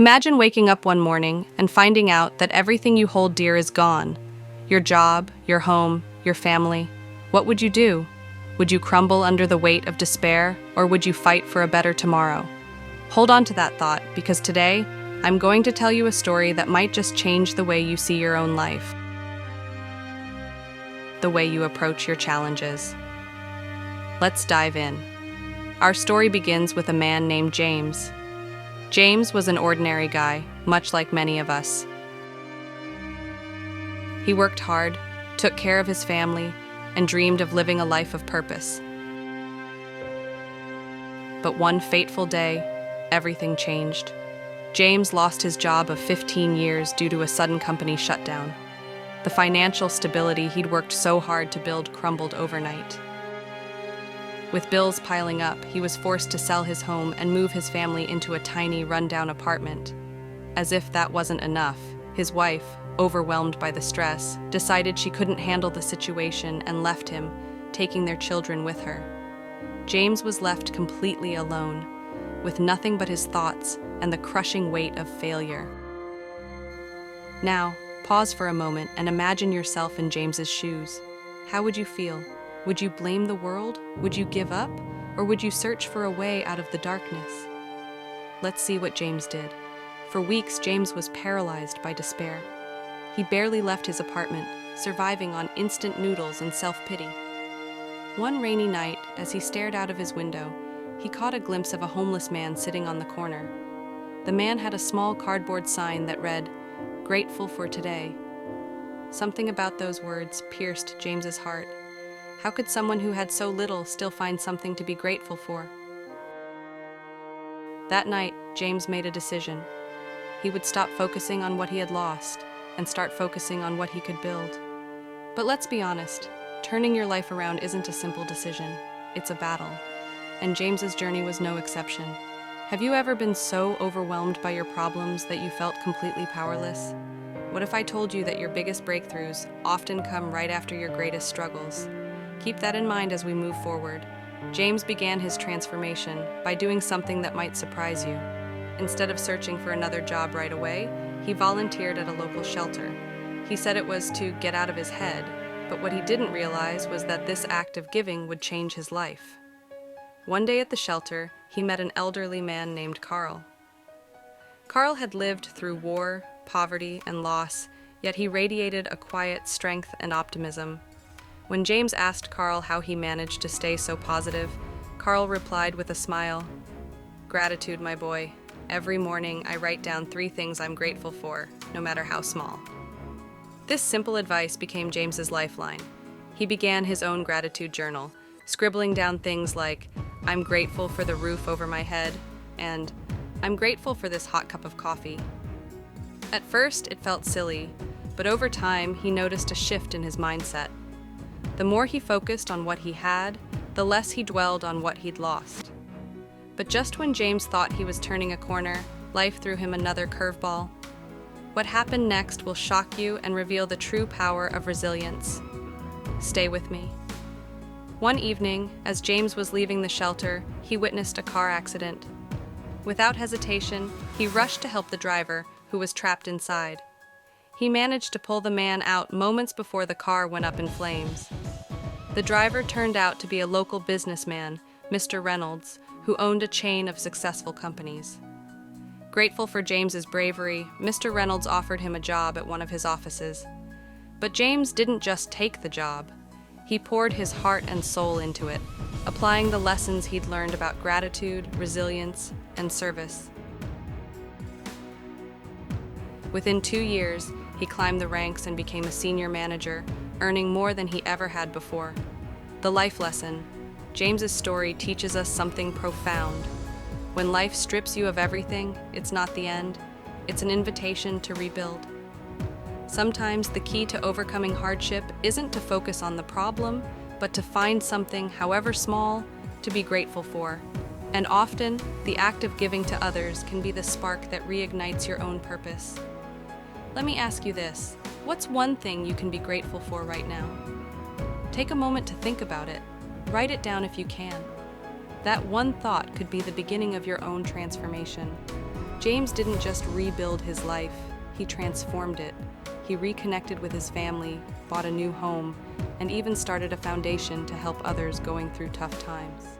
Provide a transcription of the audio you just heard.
Imagine waking up one morning and finding out that everything you hold dear is gone. Your job, your home, your family. What would you do? Would you crumble under the weight of despair, or would you fight for a better tomorrow? Hold on to that thought, because today, I'm going to tell you a story that might just change the way you see your own life, the way you approach your challenges. Let's dive in. Our story begins with a man named James. James was an ordinary guy, much like many of us. He worked hard, took care of his family, and dreamed of living a life of purpose. But one fateful day, everything changed. James lost his job of 15 years due to a sudden company shutdown. The financial stability he'd worked so hard to build crumbled overnight. With bills piling up, he was forced to sell his home and move his family into a tiny, rundown apartment. As if that wasn't enough, his wife, overwhelmed by the stress, decided she couldn't handle the situation and left him, taking their children with her. James was left completely alone, with nothing but his thoughts and the crushing weight of failure. Now, pause for a moment and imagine yourself in James's shoes. How would you feel? Would you blame the world? Would you give up? Or would you search for a way out of the darkness? Let's see what James did. For weeks, James was paralyzed by despair. He barely left his apartment, surviving on instant noodles and self-pity. One rainy night, as he stared out of his window, he caught a glimpse of a homeless man sitting on the corner. The man had a small cardboard sign that read, "Grateful for today." Something about those words pierced James's heart. How could someone who had so little still find something to be grateful for? That night, James made a decision. He would stop focusing on what he had lost and start focusing on what he could build. But let's be honest, turning your life around isn't a simple decision. It's a battle. And James's journey was no exception. Have you ever been so overwhelmed by your problems that you felt completely powerless? What if I told you that your biggest breakthroughs often come right after your greatest struggles? Keep that in mind as we move forward. James began his transformation by doing something that might surprise you. Instead of searching for another job right away, he volunteered at a local shelter. He said it was to get out of his head, but what he didn't realize was that this act of giving would change his life. One day at the shelter, he met an elderly man named Carl. Carl had lived through war, poverty, and loss, yet he radiated a quiet strength and optimism. When James asked Carl how he managed to stay so positive, Carl replied with a smile, "Gratitude, my boy. Every morning I write down 3 things I'm grateful for, no matter how small." This simple advice became James's lifeline. He began his own gratitude journal, scribbling down things like, "I'm grateful for the roof over my head," and "I'm grateful for this hot cup of coffee." At first, it felt silly, but over time, he noticed a shift in his mindset. The more he focused on what he had, the less he dwelled on what he'd lost. But just when James thought he was turning a corner, life threw him another curveball. What happened next will shock you and reveal the true power of resilience. Stay with me. One evening, as James was leaving the shelter, he witnessed a car accident. Without hesitation, he rushed to help the driver, who was trapped inside. He managed to pull the man out moments before the car went up in flames. The driver turned out to be a local businessman, Mr. Reynolds, who owned a chain of successful companies. Grateful for James's bravery, Mr. Reynolds offered him a job at one of his offices. But James didn't just take the job. He poured his heart and soul into it, applying the lessons he'd learned about gratitude, resilience, and service. Within 2 years, he climbed the ranks and became a senior manager, earning more than he ever had before. The life lesson. James's story teaches us something profound. When life strips you of everything, it's not the end. It's an invitation to rebuild. Sometimes the key to overcoming hardship isn't to focus on the problem, but to find something, however small, to be grateful for. And often, the act of giving to others can be the spark that reignites your own purpose. Let me ask you this. What's one thing you can be grateful for right now? Take a moment to think about it. Write it down if you can. That one thought could be the beginning of your own transformation. James didn't just rebuild his life, he transformed it. He reconnected with his family, bought a new home, and even started a foundation to help others going through tough times.